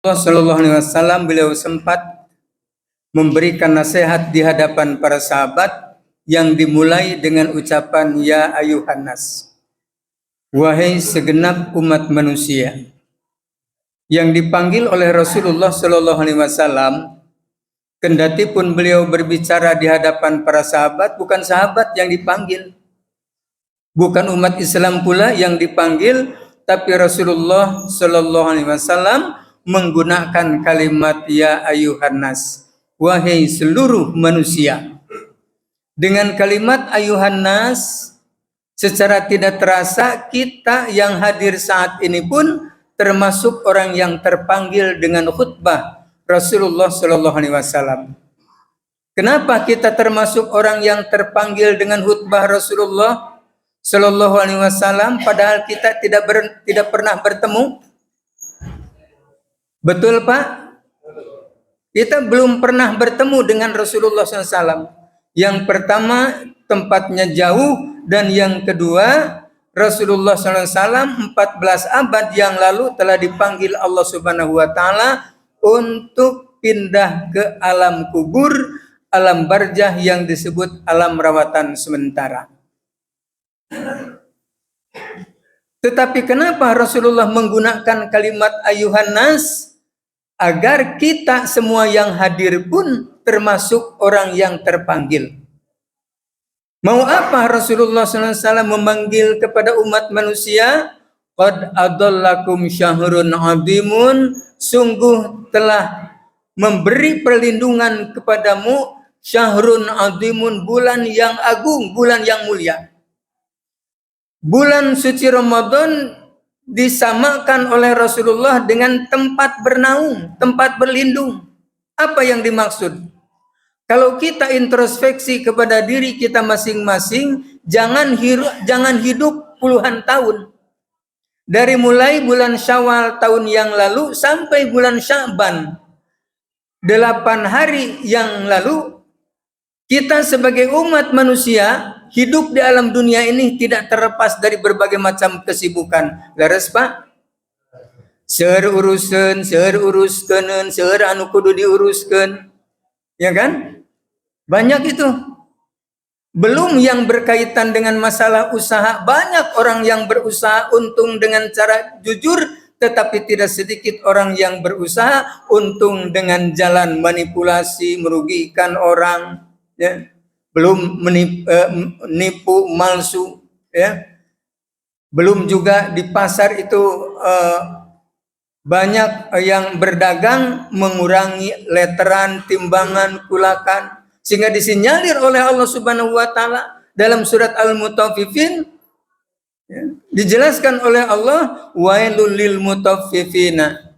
Shallallahu Alaihi Wasallam beliau sempat memberikan nasihat di hadapan para sahabat yang dimulai dengan ucapan ya ayuhan nas, wahai segenap umat manusia, yang dipanggil oleh Rasulullah Shallallahu Alaihi Wasallam. Kendati pun beliau berbicara di hadapan para sahabat, bukan sahabat yang dipanggil, bukan umat Islam pula yang dipanggil, tapi Rasulullah Shallallahu Alaihi Wasallam menggunakan kalimat ya ayuhan nas, wahai seluruh manusia. Dengan kalimat ayuhan nas, secara tidak terasa kita yang hadir saat ini pun termasuk orang yang terpanggil dengan khutbah Rasulullah Shallallahu Alaihi Wasallam. Kenapa kita termasuk orang yang terpanggil dengan khutbah Rasulullah Shallallahu Alaihi Wasallam, padahal kita tidak pernah bertemu? Betul Pak? Kita belum pernah bertemu dengan Rasulullah SAW. Yang pertama, tempatnya jauh, dan yang kedua, Rasulullah SAW 14 abad yang lalu telah dipanggil Allah Subhanahu wa Ta'ala untuk pindah ke alam kubur, alam barzah yang disebut alam rawatan sementara. Tetapi kenapa Rasulullah menggunakan kalimat ayuhan nas? Agar kita semua yang hadir pun termasuk orang yang terpanggil. Mau apa Rasulullah SAW memanggil kepada umat manusia? Qad adallakum syahrun azimun, sungguh telah memberi perlindungan kepadamu syahrun azimun, bulan yang agung, bulan yang mulia. Bulan suci Ramadan disamakan oleh Rasulullah dengan tempat bernaung, tempat berlindung. Apa yang dimaksud? Kalau kita introspeksi kepada diri kita masing-masing, jangan hidup puluhan tahun. Dari mulai bulan Syawal tahun yang lalu sampai bulan Sya'ban, 8 hari yang lalu, kita sebagai umat manusia hidup di alam dunia ini tidak terlepas dari berbagai macam kesibukan. Leres Pak? Seur uruskeun, seur uruskeun, seur anu kudu diuruskeun. Ya kan? Banyak itu. Belum yang berkaitan dengan masalah usaha, banyak orang yang berusaha untung dengan cara jujur, tetapi tidak sedikit orang yang berusaha untung dengan jalan manipulasi, merugikan orang, ya. Belum menipu malsu, ya. Belum juga di pasar itu banyak yang berdagang mengurangi leteran, timbangan, kulakan, sehingga disinyalir oleh Allah Subhanahu wa Ta'ala dalam surat Al-Mutaffifin, ya, dijelaskan oleh Allah, wailul lil mutaffifina,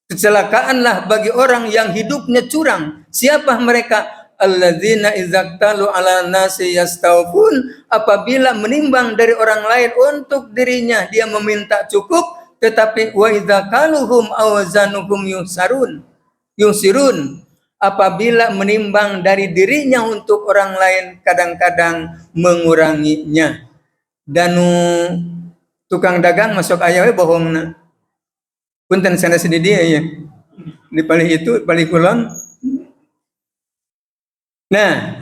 kecelakaanlah bagi orang yang hidupnya curang. Siapa mereka? Alladzina idzaktalu ala nasi yastawfun, apabila menimbang dari orang lain untuk dirinya dia meminta cukup, tetapi wa idzakaluhum awazanuhum yusirun, apabila menimbang dari dirinya untuk orang lain kadang-kadang menguranginya. Danu tukang dagang masuk aya we bohongna. Punten sana sedih dia ya. Di palih itu, palih kulon. Nah,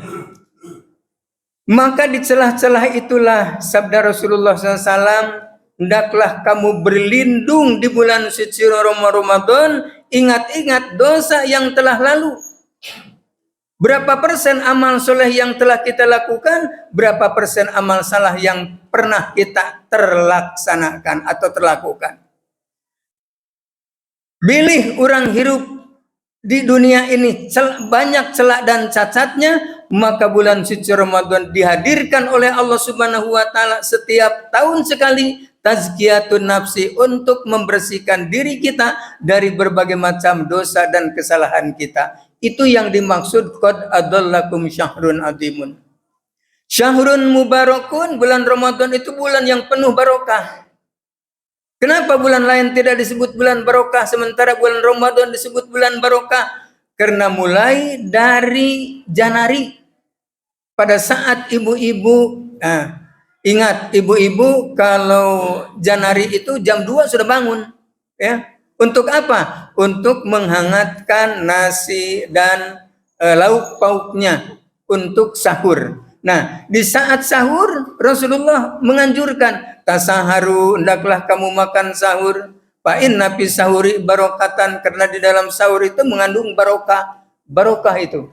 maka di celah-celah itulah sabda Rasulullah SAW, hendaklah kamu berlindung di bulan suci Ramadan, ingat-ingat dosa yang telah lalu. Berapa persen amal soleh yang telah kita lakukan, berapa persen amal salah yang pernah kita terlaksanakan atau terlakukan. Bilih orang hidup di dunia ini banyak celak dan cacatnya, maka bulan suci Ramadan dihadirkan oleh Allah Subhanahu wa Ta'ala setiap tahun sekali, tazkiyatun nafsi, untuk membersihkan diri kita dari berbagai macam dosa dan kesalahan kita. Itu yang dimaksud qad adallakum syahrun azimun. Syahrun mubarakun, bulan Ramadan itu bulan yang penuh barokah. Kenapa bulan lain tidak disebut bulan barokah, sementara bulan Ramadan disebut bulan barokah? Karena mulai dari Janari, pada saat ibu-ibu, ingat ibu-ibu kalau Janari itu jam 2 sudah bangun, ya. Untuk apa? Untuk menghangatkan nasi dan lauk pauknya untuk sahur. Nah, di saat sahur Rasulullah menganjurkan tasaharu, hendaklah kamu makan sahur. Fa inna fi sahuri barokatan, karena di dalam sahur itu mengandung barokah. Barokah itu.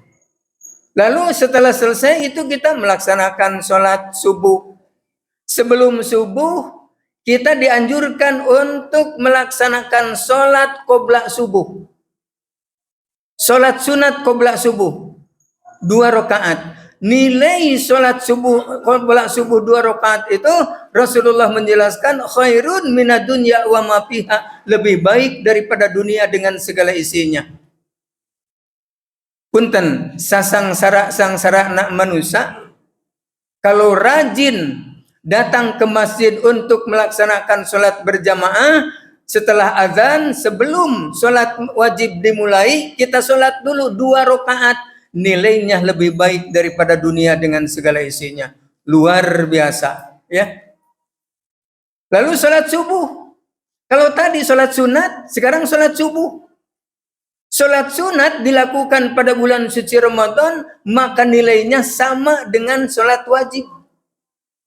Lalu setelah selesai itu kita melaksanakan sholat subuh. Sebelum subuh kita dianjurkan untuk melaksanakan sholat qobla subuh. Sholat sunat qobla subuh 2 rakaat. Nilai sholat subuh qobla subuh 2 rakaat itu Rasulullah menjelaskan khairun minad dunya wa ma fiha, lebih baik daripada dunia dengan segala isinya. Punten sangsara nak manusia kalau rajin datang ke masjid untuk melaksanakan sholat berjamaah, setelah azan sebelum sholat wajib dimulai kita sholat dulu 2 rakaat, nilainya lebih baik daripada dunia dengan segala isinya. Luar biasa, ya. Lalu sholat subuh, kalau tadi sholat sunat, sekarang sholat subuh. Sholat sunat dilakukan pada bulan suci Ramadan, maka nilainya sama dengan sholat wajib.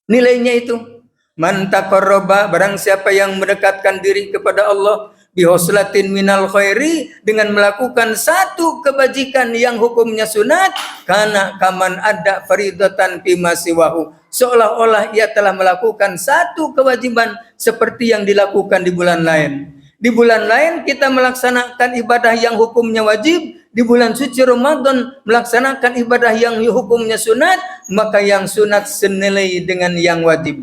Nilainya itu, man taqarraba, barang siapa yang mendekatkan diri kepada Allah bihoslatin minal khairi, dengan melakukan satu kebajikan yang hukumnya sunat, kana kaman ada faridatan fima siwahu, seolah-olah ia telah melakukan satu kewajiban seperti yang dilakukan di bulan lain. Di bulan lain kita melaksanakan ibadah yang hukumnya wajib, di bulan suci Ramadan melaksanakan ibadah yang hukumnya sunat, maka yang sunat senilai dengan yang wajib.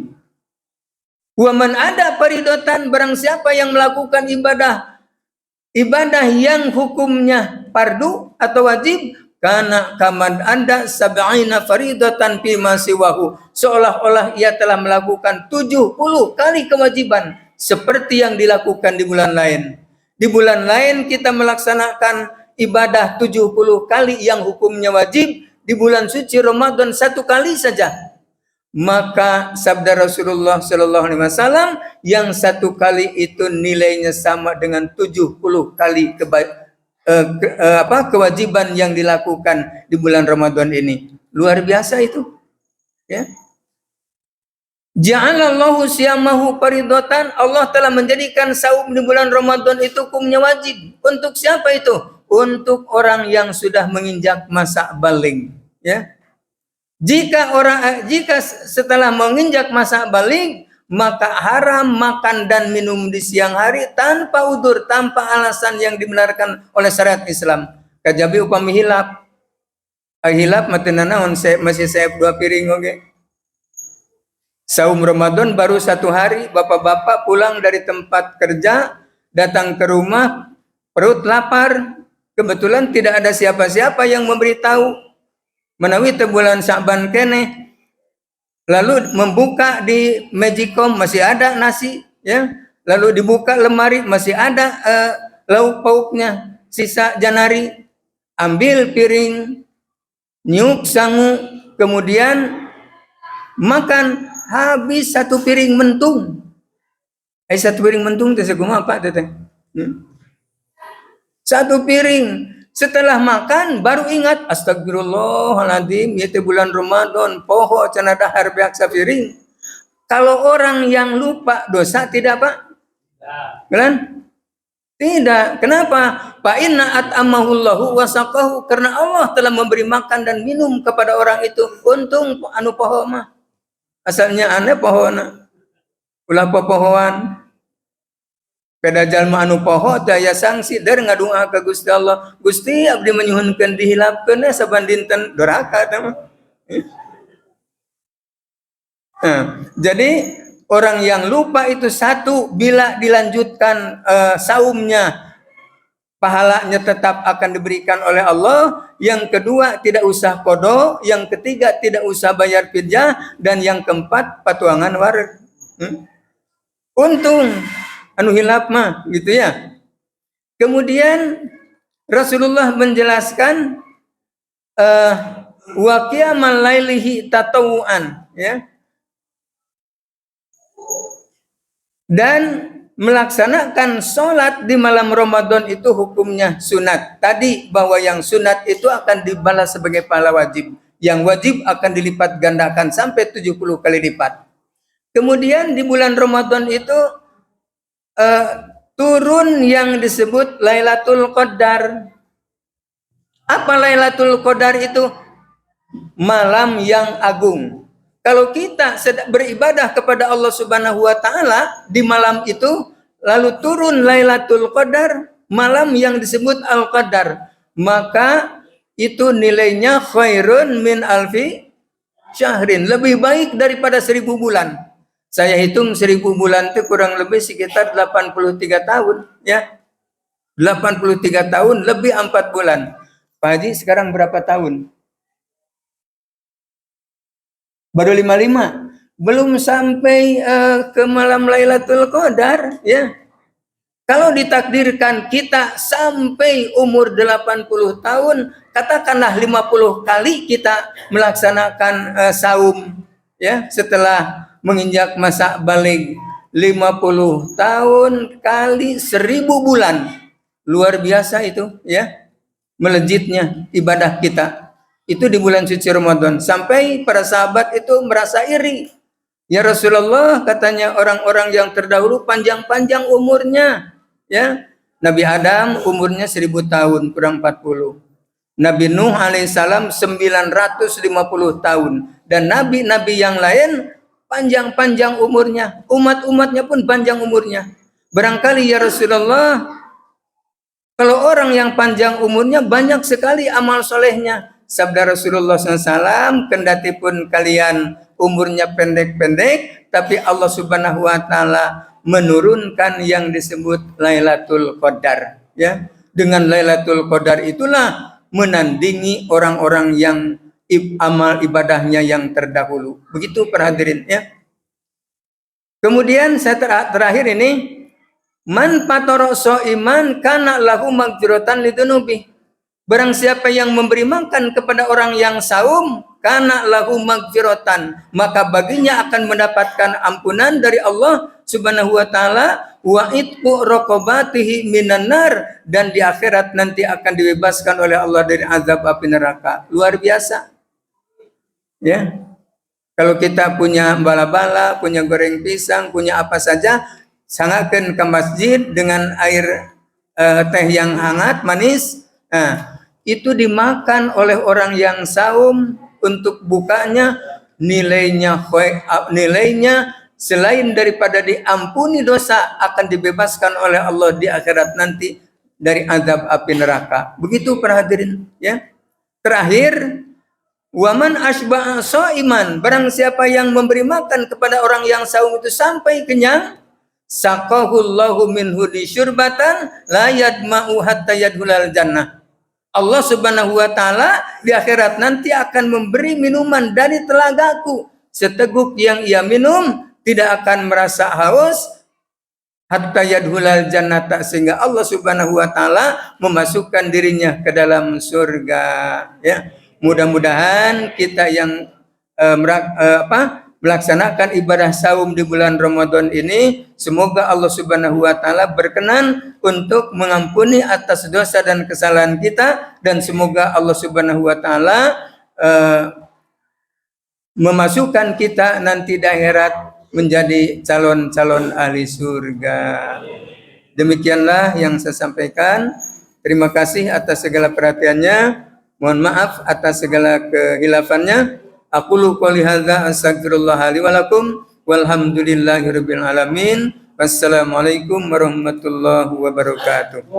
Wa man ada faridatan, barang siapa yang melakukan ibadah yang hukumnya fardu atau wajib, karena kaman anda sab'ina faridatan fima siwahu, seolah-olah ia telah melakukan 70 kali kewajiban seperti yang dilakukan di bulan lain. Di bulan lain kita melaksanakan ibadah 70 kali yang hukumnya wajib, di bulan suci Ramadan 1 kali saja. Maka sabda Rasulullah Shallallahu Alaihi Wasallam, yang 1 kali itu nilainya sama dengan 70 kali kewajiban yang dilakukan di bulan Ramadan ini. Luar biasa itu, ya. Ja'alallahu siyamahu faridatan, Allah telah menjadikan saum di bulan Ramadan itu hukumnya wajib. Untuk siapa itu? Untuk orang yang sudah menginjak masa baligh, ya. Jika setelah menginjak masa baligh, maka haram makan dan minum di siang hari tanpa udzur, tanpa alasan yang dibenarkan oleh syariat Islam. Kajabi upami hilap mati nanaon masih saya 2 piring oke. Saum Ramadan baru 1 hari, bapak-bapak pulang dari tempat kerja, datang ke rumah, perut lapar, kebetulan tidak ada siapa-siapa yang memberitahu, menawi bulan Sya'ban kene, lalu membuka di Magicom masih ada nasi, ya, lalu dibuka lemari masih ada lauk pauknya, sisa Janari, ambil piring, nyuk sangu, kemudian makan. Habis 1 piring mentung. 1 piring mentung teh sakumaha Pak teh? 1 piring. Setelah makan baru ingat, astagfirullahaladzim, itu bulan Ramadan, poho cenah dahar beak sapiring. Kalau orang yang lupa dosa tidak Pak? Kan? Tidak. Kenapa? Fa inna at'amahullahu wa saqahu, karena Allah telah memberi makan dan minum kepada orang itu. Untung anu poho mah. Asalnya aneh pohona, ulah pohoan. Peda jalma anu poho daya sanksi der ngadua ke Gusti Allah. Gusti abdi menyuhunkeun dihilapkeun saban dinten doraka teh mah. Jadi orang yang lupa itu 1, bila dilanjutkan saumnya, pahalanya tetap akan diberikan oleh Allah. Yang kedua, tidak usah qada. Yang ketiga, tidak usah bayar fidyah. Dan yang keempat, patuangan wareg. Untung anu hilap mah gitu ya. Kemudian Rasulullah menjelaskan wa qiyamal lailihi tatawuan, ya. Dan melaksanakan sholat di malam Ramadan itu hukumnya sunat. Tadi bahwa yang sunat itu akan dibalas sebagai pahala wajib. Yang wajib akan dilipat gandakan sampai 70 kali lipat. Kemudian di bulan Ramadan itu turun yang disebut Lailatul Qadar. Apa Lailatul Qadar itu? Malam yang agung. Kalau kita sedang beribadah kepada Allah Subhanahu wa taala di malam itu, lalu turun Lailatul Qadar, malam yang disebut Al-Qadar, maka itu nilainya khairun min alfi syahrin, lebih baik daripada 1000 bulan. Saya hitung 1000 bulan itu kurang lebih sekitar 83 tahun, ya. 83 tahun lebih 4 bulan. Pak Haji sekarang berapa tahun? Baru 55, belum sampai ke malam Lailatul Qadar, ya. Kalau ditakdirkan kita sampai umur 80 tahun, katakanlah 50 kali kita melaksanakan saum, ya, setelah menginjak masa balik. 50 tahun kali 1000 bulan. Luar biasa itu, ya. Melejitnya ibadah kita. Itu di bulan suci Ramadan. Sampai para sahabat itu merasa iri. Ya Rasulullah, katanya orang-orang yang terdahulu panjang-panjang umurnya. Ya, Nabi Adam umurnya 1000 tahun kurang 40. Nabi Nuh alaihissalam 950 tahun. Dan nabi-nabi yang lain panjang-panjang umurnya. Umat-umatnya pun panjang umurnya. Barangkali ya Rasulullah, kalau orang yang panjang umurnya banyak sekali amal solehnya. Sabda Rasulullah SAW, kendati pun kalian umurnya pendek-pendek, tapi Allah Subhanahu wa taala menurunkan yang disebut Lailatul Qadar, ya. Dengan Lailatul Qadar itulah menandingi orang-orang yang amal ibadahnya yang terdahulu. Begitu para hadirin, ya. Kemudian saya terakhir ini, man patara iman kana lahu magfiratan lidunubi. Barang siapa yang memberi makan kepada orang yang saum, kana lahu magfiratan, maka baginya akan mendapatkan ampunan dari Allah Subhanahu wa taala, wa itqu raqabatihi minan nar, dan di akhirat nanti akan dibebaskan oleh Allah dari azab api neraka. Luar biasa. Ya. Kalau kita punya bala-bala, punya goreng pisang, punya apa saja, sangatkan ke masjid dengan air teh yang hangat, manis. Nah, itu dimakan oleh orang yang saum untuk bukanya, nilainya selain daripada diampuni dosa, akan dibebaskan oleh Allah di akhirat nanti dari azab api neraka. Begitu para hadirin, ya. Terakhir, waman asba'a shaiman, barang siapa yang memberi makan kepada orang yang saum itu sampai kenyang, saqahullahu minhu syurbatan la yadma'u hatta yadkhulal jannah. Allah Subhanahu wa taala di akhirat nanti akan memberi minuman dari telagaku, seteguk yang ia minum tidak akan merasa haus hatta yadkhulal jannata, sehingga Allah Subhanahu wa taala memasukkan dirinya ke dalam surga, ya. Mudah-mudahan kita yang melaksanakan ibadah saum di bulan Ramadan ini, semoga Allah Subhanahu wa taala berkenan untuk mengampuni atas dosa dan kesalahan kita, dan semoga Allah Subhanahu wa taala memasukkan kita nanti di akhirat menjadi calon-calon ahli surga. Demikianlah yang saya sampaikan. Terima kasih atas segala perhatiannya. Mohon maaf atas segala kehilafannya. Aqulu qouli hadza astaghfirullah li wa lakum walhamdulillahirabbil alamin. Wassalamualaikum warahmatullahi wabarakatuh.